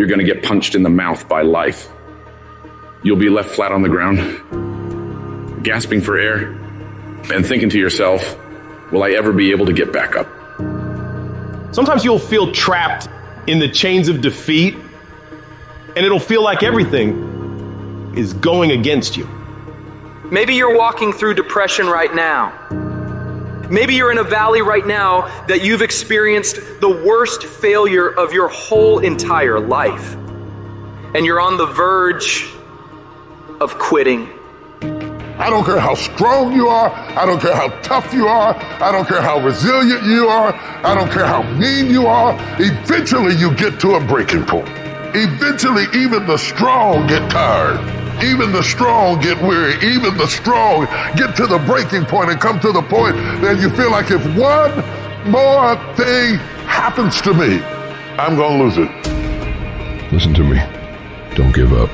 you're going to get punched in the mouth by life. You'll be left flat on the ground, gasping for air, and thinking to yourself, will I ever be able to get back up? Sometimes you'll feel trapped in the chains of defeat, and it'll feel like everything is going against you. Maybe you're walking through depression right now. Maybe you're in a valley right now that you've experienced the worst failure of your whole entire life. And you're on the verge of quitting. I don't care how strong you are. I don't care how tough you are. I don't care how resilient you are. I don't care how mean you are. Eventually you get to a breaking point. Eventually even the strong get tired. Even the strong get weary. Even the strong get to the breaking point and come to the point that you feel like if one more thing happens to me, I'm gonna lose it. Listen to me. Don't give up.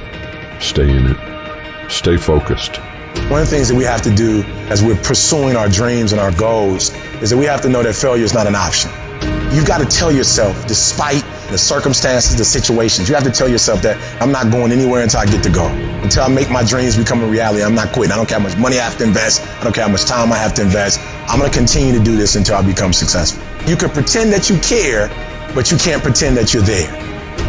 Stay in it. Stay focused. One of the things that we have to do as we're pursuing our dreams and our goals is that we have to know that failure is not an option. You've got to tell yourself, despite the circumstances, the situations, you have to tell yourself that I'm not going anywhere until I get to go. Until I make my dreams become a reality, I'm not quitting. I don't care how much money I have to invest. I don't care how much time I have to invest. I'm going to continue to do this until I become successful. You can pretend that you care, but you can't pretend that you're there.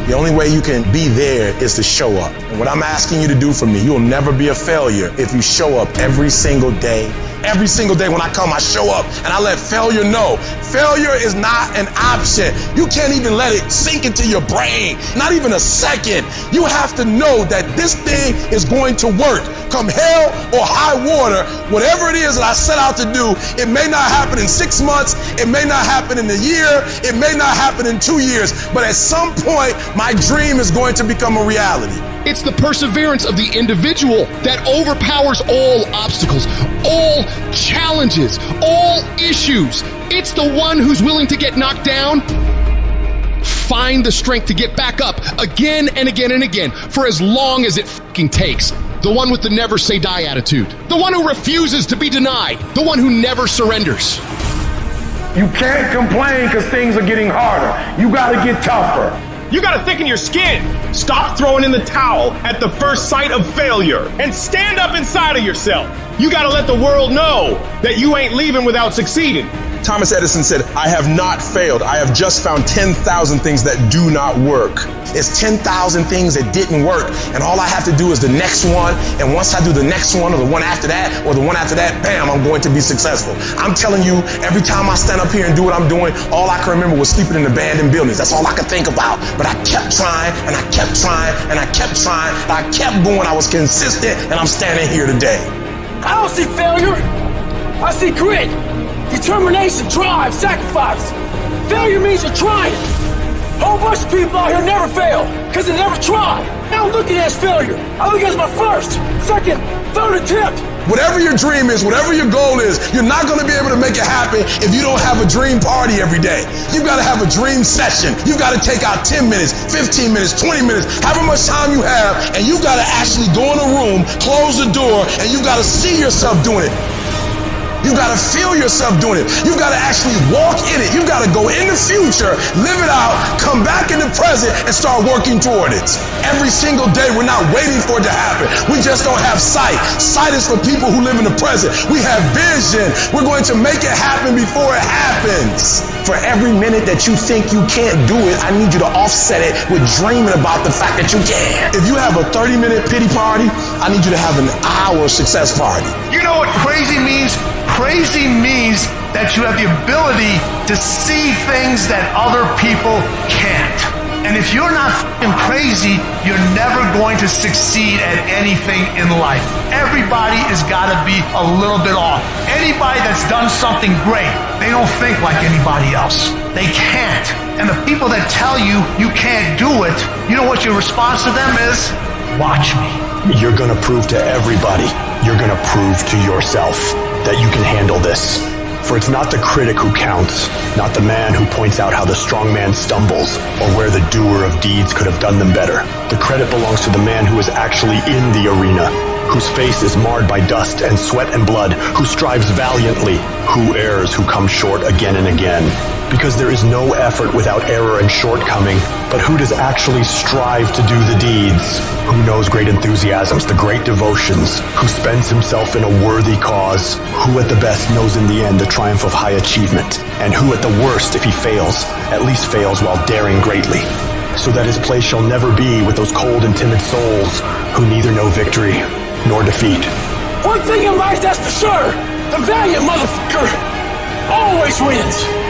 The only way you can be there is to show up. And what I'm asking you to do for me, you'll never be a failure if you show up every single day. Every single day when I come, I show up and I let failure know. Failure is not an option. You can't even let it sink into your brain, not even a second. You have to know that this thing is going to work. Come hell or high water, whatever it is that I set out to do, it may not happen in 6 months, it may not happen in a year, it may not happen in 2 years, but at some point, my dream is going to become a reality. It's the perseverance of the individual that overpowers all obstacles, all challenges, all issues. It's the one who's willing to get knocked down, find the strength to get back up again and again and again for as long as it fucking takes. The one with the never say die attitude. The one who refuses to be denied. The one who never surrenders. You can't complain because things are getting harder. You gotta get tougher. You gotta thicken your skin. Stop throwing in the towel at the first sight of failure and stand up inside of yourself. You gotta let the world know that you ain't leaving without succeeding. Thomas Edison said, I have not failed. I have just found 10,000 things that do not work. It's 10,000 things that didn't work. And all I have to do is the next one. And once I do the next one or the one after that or the one after that, bam, I'm going to be successful. I'm telling you, every time I stand up here and do what I'm doing, all I can remember was sleeping in abandoned buildings. That's all I could think about. But I kept trying and I kept trying and I kept trying. And I kept going. I was consistent and I'm standing here today. I don't see failure. I see grit. Determination, drive, sacrifice. Failure means you're trying. A whole bunch of people out here never fail because they never try. I don't look at it as failure. I look at it as my first, second, third attempt. Whatever your dream is, whatever your goal is, you're not going to be able to make it happen if you don't have a dream party every day. You've got to have a dream session. You've got to take out 10 minutes, 15 minutes, 20 minutes, however much time you have, and you've got to actually go in a room, close the door, and you've got to see yourself doing it. You gotta feel yourself doing it. You gotta actually walk in it. You gotta go in the future, live it out, come back in the present, and start working toward it. Every single day, we're not waiting for it to happen. We just don't have sight. Sight is for people who live in the present. We have vision. We're going to make it happen before it happens. For every minute that you think you can't do it, I need you to offset it with dreaming about the fact that you can. If you have a 30-minute pity party, I need you to have an hour success party. You know what crazy means? Crazy means that you have the ability to see things that other people can't. And if you're not f***ing crazy, you're never going to succeed at anything in life. Everybody has got to be a little bit off. Anybody that's done something great, they don't think like anybody else. They can't. And the people that tell you you can't do it, you know what your response to them is? Watch me. You're going to prove to everybody, you're going to prove to yourself that you can handle this. For it's not the critic who counts, not the man who points out how the strong man stumbles or where the doer of deeds could have done them better. The credit belongs to the man who is actually in the arena, whose face is marred by dust and sweat and blood, who strives valiantly, who errs, who comes short again and again. Because there is no effort without error and shortcoming, but who does actually strive to do the deeds? Who knows great enthusiasms, the great devotions, who spends himself in a worthy cause, who at the best knows in the end the triumph of high achievement, and who at the worst, if he fails, at least fails while daring greatly, so that his place shall never be with those cold and timid souls who neither know victory nor defeat. One thing in life that's for sure, the valiant motherfucker always wins.